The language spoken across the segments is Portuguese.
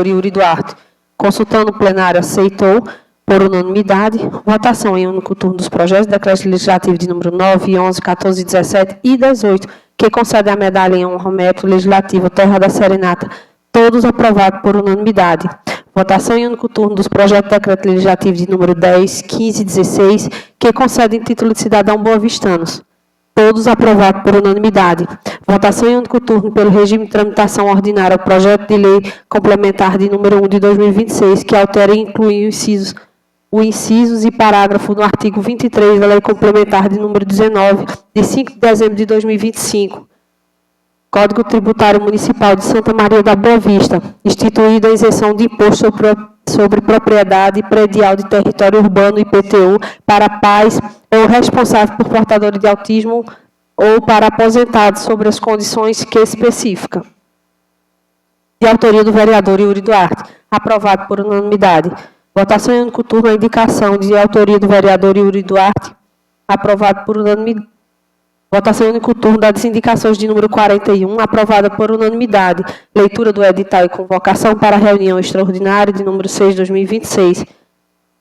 Yuri Duarte. Consultando o plenário, aceitou por unanimidade. Votação em único turno dos projetos de decreto legislativo de número 9, 11, 14, 17 e 18, que concede a medalha em honra ao mérito legislativo Terra da Serenata, todos aprovados por unanimidade. Votação em único turno dos projetos de decreto legislativo de número 10, 15 e 16, que concedem título de cidadão boavistanos. Todos aprovados por unanimidade. Votação em único turno pelo regime de tramitação ordinária o projeto de lei complementar de número 1 de 2026, que altera e inclui os incisos e parágrafo no artigo 23 da lei complementar de número 19, de 5 de dezembro de 2025. Código Tributário Municipal de Santa Maria da Boa Vista, instituída a isenção de imposto sobre propriedade predial de território urbano, IPTU, para pais ou responsável por portadores de autismo ou para aposentados sobre as condições que especifica. De autoria do vereador Yuri Duarte, aprovado por unanimidade. Votação em único turno, a indicação de autoria do vereador Yuri Duarte, aprovado por unanimidade. Votação em único turno das indicações de número 41, aprovada por unanimidade. Leitura do edital e convocação para a reunião extraordinária de número 6 de 2026.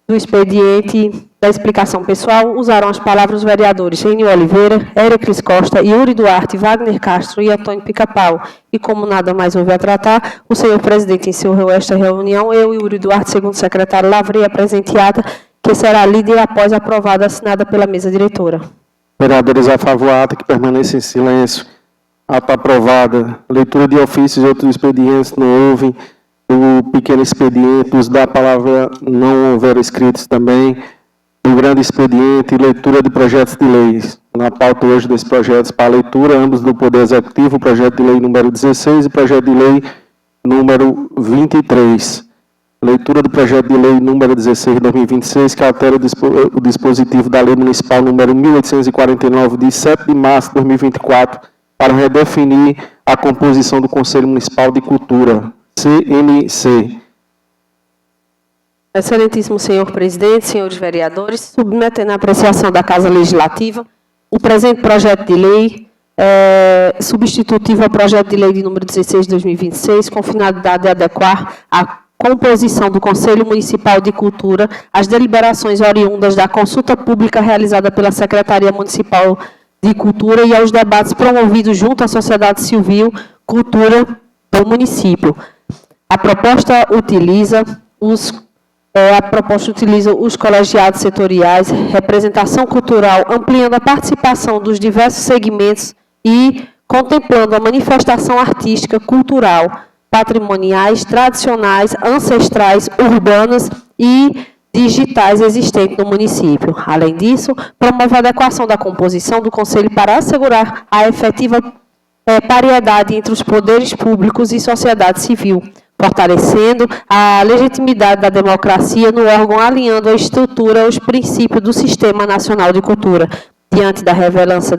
Do expediente da explicação pessoal, usaram as palavras os vereadores Enio Oliveira, Éricles Costa, Yuri Duarte, Wagner Castro e Antônio Pica-Pau. E como nada mais houve a tratar, o senhor presidente encerrou esta reunião. Eu e Yuri Duarte, segundo secretário, lavrei a presente ata, que será lida e após aprovada, assinada pela mesa diretora. Vereadores, a favor, a ata que permaneça em silêncio. Ata aprovada. Leitura de ofícios e outros expedientes não houve. O pequeno expediente, os da palavra não houveram escritos também. O grande expediente, leitura de projetos de leis. Na pauta hoje desses projetos para leitura, ambos do Poder Executivo, o projeto de lei número 16 e o projeto de lei número 23. Leitura do projeto de lei número 16 de 2026, que altera o dispositivo da lei municipal número 1849, de 7 de março de 2024, para redefinir a composição do Conselho Municipal de Cultura, CMC. Excelentíssimo senhor presidente, senhores vereadores, submetendo à apreciação da Casa Legislativa o presente projeto de lei substitutivo ao projeto de lei de número 16 de 2026, com finalidade de adequar a composição do Conselho Municipal de Cultura às deliberações oriundas da consulta pública realizada pela Secretaria Municipal de Cultura e aos debates promovidos junto à sociedade civil cultura do município. A proposta utiliza os colegiados setoriais, representação cultural, ampliando a participação dos diversos segmentos e contemplando a manifestação artística, cultural, patrimoniais, tradicionais, ancestrais, urbanas e digitais existentes no município. Além disso, promove a adequação da composição do Conselho para assegurar a efetiva paridade entre os poderes públicos e sociedade civil, fortalecendo a legitimidade da democracia no órgão, alinhando a estrutura aos princípios do Sistema Nacional de Cultura. Diante da relevância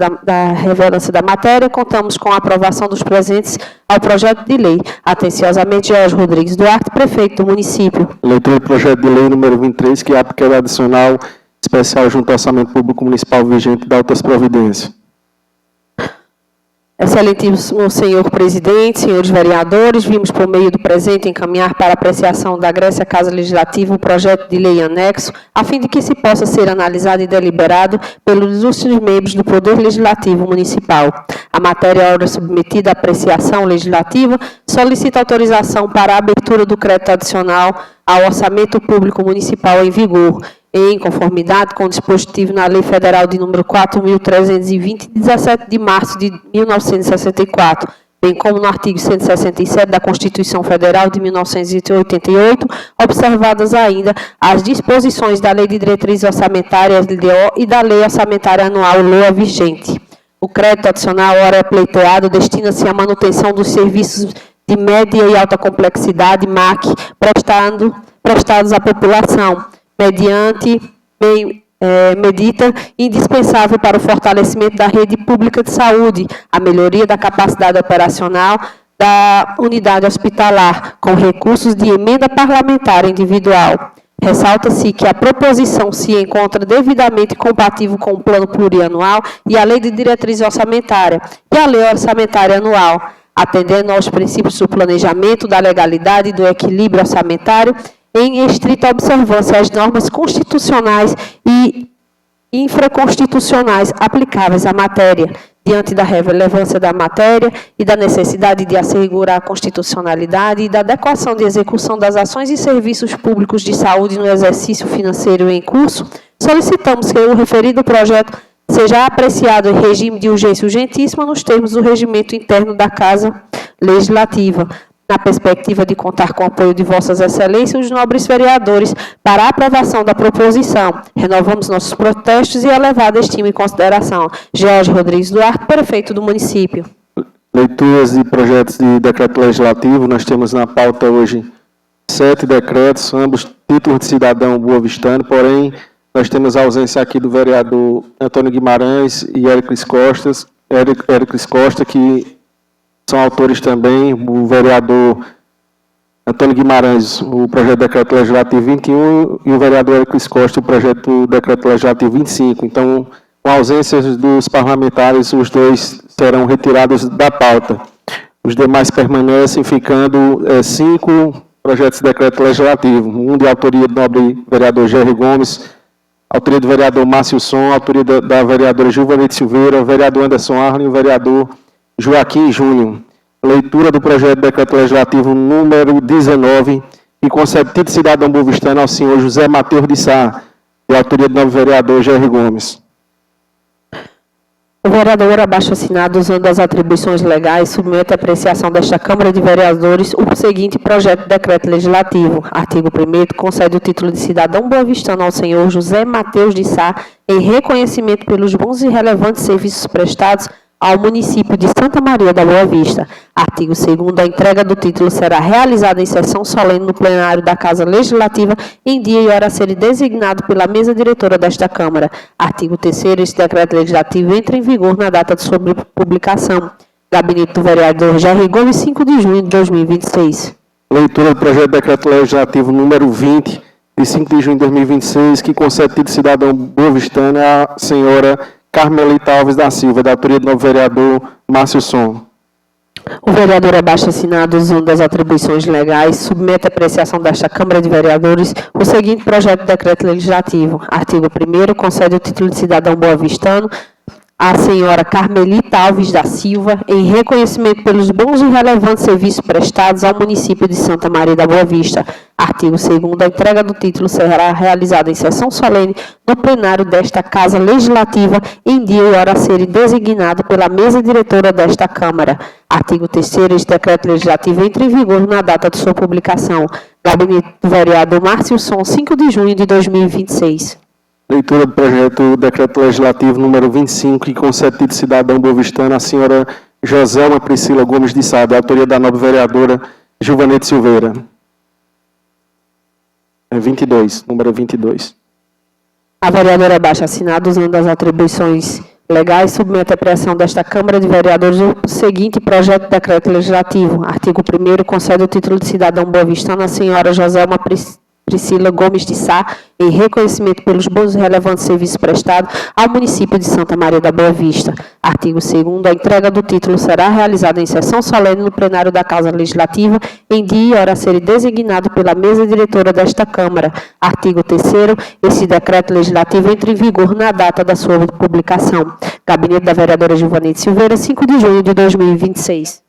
da matéria, contamos com a aprovação dos presentes ao projeto de lei. Atenciosamente, Jorge Rodrigues Duarte, prefeito do município. Leitura do projeto de lei número 23, que aplica adicional especial junto ao orçamento público municipal vigente da outras providências. Excelentíssimo senhor presidente, senhores vereadores, vimos por meio do presente encaminhar para apreciação da Grécia Casa Legislativa um projeto de lei anexo, a fim de que se possa ser analisado e deliberado pelos ilustres membros do Poder Legislativo Municipal. A matéria ora submetida à apreciação legislativa solicita autorização para a abertura do crédito adicional ao orçamento público municipal em vigor, em conformidade com o dispositivo na Lei Federal de número 4.320, de 17 de março de 1964, bem como no artigo 167 da Constituição Federal de 1988, observadas ainda as disposições da Lei de Diretrizes Orçamentárias, LDO, e da Lei Orçamentária Anual, LOA, vigente. O crédito adicional, ora pleiteado, destina-se à manutenção dos serviços de média e alta complexidade, MAC, prestados à população, mediante medida indispensável para o fortalecimento da rede pública de saúde, a melhoria da capacidade operacional da unidade hospitalar, com recursos de emenda parlamentar individual. Ressalta-se que a proposição se encontra devidamente compatível com o Plano Plurianual e a Lei de Diretriz Orçamentária e a Lei Orçamentária Anual. atendendo aos princípios do planejamento, da legalidade e do equilíbrio orçamentário, em estrita observância às normas constitucionais e infraconstitucionais aplicáveis à matéria, diante da relevância da matéria e da necessidade de assegurar a constitucionalidade e da adequação de execução das ações e serviços públicos de saúde no exercício financeiro em curso, solicitamos que o referido projeto seja apreciado em regime de urgência urgentíssima nos termos do regimento interno da Casa Legislativa, na perspectiva de contar com o apoio de vossas excelências, os nobres vereadores, para a aprovação da proposição. Renovamos nossos protestos e elevada estima e consideração. Jorge Rodrigues Duarte, prefeito do município. Leituras de projetos de decreto legislativo. Nós temos na pauta hoje 7 decretos, ambos títulos de cidadão boavistano, porém, nós temos a ausência aqui do vereador Antônio Guimarães e Éricles Costa, que são autores também, o vereador Antônio Guimarães, o projeto de decreto legislativo 21, e o vereador Éricles Costa, o projeto de decreto legislativo 25. Então, com a ausência dos parlamentares, os dois serão retirados da pauta. Os demais permanecem, ficando 5 projetos de decreto legislativo, um de autoria do nobre vereador Jerry Gomes, autoria do vereador Márcio Som, autoria da vereadora Gilvanete Silveira, vereador Anderson Arlen e o vereador Joaquim Júnior. Leitura do projeto de decreto legislativo número 19, que concede título de cidadão boavistano ao senhor José Mateus de Sá, de autoria do novo vereador Jerry Gomes. O vereador abaixo assinado, usando as atribuições legais, submete à apreciação desta Câmara de Vereadores o seguinte projeto de decreto legislativo. Artigo 1º, concede o título de cidadão boavistano ao senhor José Mateus de Sá, em reconhecimento pelos bons e relevantes serviços prestados ao município de Santa Maria da Boa Vista. Artigo 2º, a entrega do título será realizada em sessão solene no plenário da Casa Legislativa em dia e hora a ser designado pela mesa diretora desta Câmara. Artigo 3º, este decreto legislativo entra em vigor na data de sua publicação. Gabinete do vereador Jerry Gomes, 5 de junho de 2026. Leitura do projeto de decreto legislativo número 20, de 5 de junho de 2026, que concede título de cidadão boavistano à senhora Carmelita Alves da Silva, da autoria do novo vereador Márcio Som. O vereador abaixo assinado, usando as atribuições legais, submete à apreciação desta Câmara de Vereadores o seguinte projeto de decreto legislativo. Artigo 1º, concede o título de cidadão boavistano à senhora Carmelita Alves da Silva, em reconhecimento pelos bons e relevantes serviços prestados ao município de Santa Maria da Boa Vista. Artigo 2º, a entrega do título será realizada em sessão solene no plenário desta Casa Legislativa em dia e hora a ser designado pela mesa diretora desta Câmara. Artigo 3º, este decreto legislativo entra em vigor na data de sua publicação. Gabinete do vereador Márcio Som, 5 de junho de 2026. Leitura do projeto decreto legislativo número 25, que concede título de cidadão boavistano à senhora Joselma Priscila Gomes de Sá, da autoria da nova vereadora Gilvanete Silveira. 22, número 22. A vereadora abaixo assinada, usando as atribuições legais, submete à apreciação desta Câmara de Vereadores o seguinte projeto de decreto legislativo. Artigo 1º, concede o título de cidadão boavistano à senhora Joselma Priscila Gomes de Sá, em reconhecimento pelos bons e relevantes serviços prestados ao município de Santa Maria da Boa Vista. Artigo 2º, a entrega do título será realizada em sessão solene no plenário da Casa Legislativa em dia e hora a ser designado pela mesa diretora desta Câmara. Artigo 3º, esse decreto legislativo entra em vigor na data da sua publicação. Gabinete da vereadora Gilvanete Silveira, 5 de junho de 2026.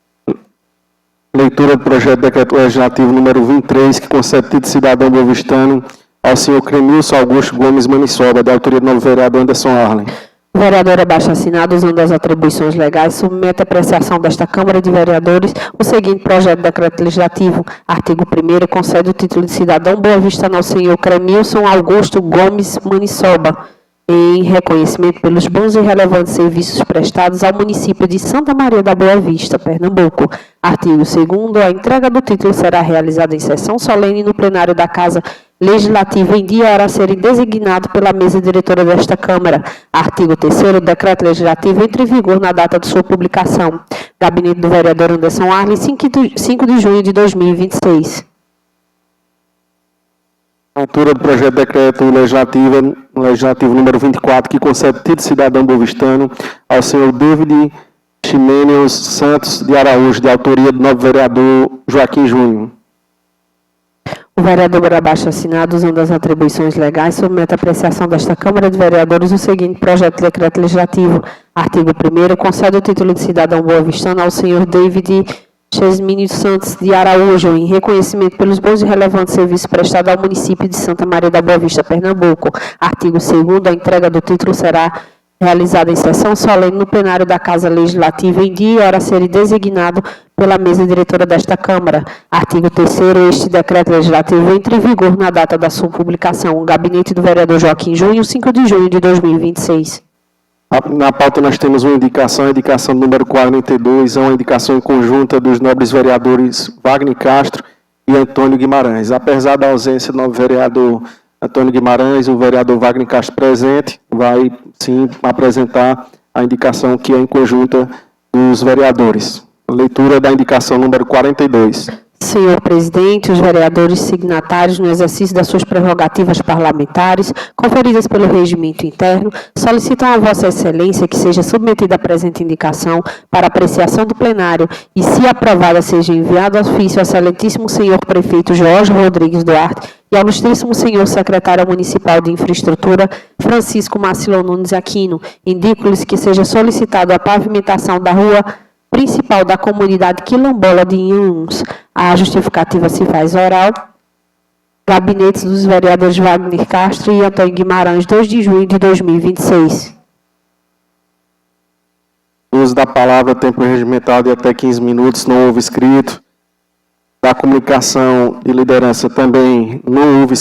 Leitura do projeto de decreto legislativo número 23, que concede título de cidadão boavistano ao senhor Cremilson Augusto Gomes Manissoba, da autoria do novo vereador Anderson Arlen. O vereador abaixo assinado, usando as atribuições legais, submete à apreciação desta Câmara de Vereadores o seguinte projeto de decreto legislativo. Artigo 1º, concede o título de cidadão boavistano ao senhor Cremilson Augusto Gomes Manissoba, em reconhecimento pelos bons e relevantes serviços prestados ao município de Santa Maria da Boa Vista, Pernambuco. Artigo 2º, a entrega do título será realizada em sessão solene no plenário da Casa Legislativa em dia e hora a ser designado pela mesa diretora desta Câmara. Artigo 3º, o decreto legislativo entra em vigor na data de sua publicação. Gabinete do vereador Anderson Arlen, 5 de junho de 2026. Leitura do projeto de decreto legislativo número 24, que concede título de cidadão boavistano ao senhor David Ximênios Santos de Araújo, de autoria do novo vereador Joaquim Júnior. O vereador abaixo assinado, usando as atribuições legais, submete à apreciação desta Câmara de Vereadores o seguinte projeto de decreto legislativo. Artigo 1º, concede o título de cidadão boavistano ao senhor David Ximênios Santos de Araújo, em reconhecimento pelos bons e relevantes serviços prestados ao município de Santa Maria da Boa Vista, Pernambuco. Artigo 2º, a entrega do título será realizada em sessão solene no plenário da Casa Legislativa em dia e hora a ser designado pela mesa diretora desta Câmara. Artigo 3º, este decreto legislativo entra em vigor na data da sua publicação. O gabinete do vereador Joaquim Júnior, 5 de junho de 2026. Na pauta nós temos uma indicação, a indicação número 42, é uma indicação em conjunta dos nobres vereadores Wagner Castro e Antônio Guimarães. Apesar da ausência do novo vereador Antônio Guimarães, o vereador Wagner Castro presente vai, sim, apresentar a indicação que é em conjunta dos vereadores. Leitura da indicação número 42. Senhor presidente, os vereadores signatários, no exercício das suas prerrogativas parlamentares, conferidas pelo regimento interno, solicitam a Vossa Excelência que seja submetida a presente indicação para apreciação do plenário e, se aprovada, seja enviado ofício ao excelentíssimo senhor prefeito Jorge Rodrigues Duarte e ao ilustríssimo senhor secretário municipal de infraestrutura Francisco Marcilon Nunes Aquino. Indico-lhes que seja solicitado a pavimentação da rua principal da comunidade quilombola de Inhuns. A justificativa se faz oral. Gabinetes dos vereadores Wagner Castro e Antônio Guimarães, 2 de junho de 2026. Uso da palavra, tempo regimental de até 15 minutos, não houve escrito. Da comunicação de liderança também não houve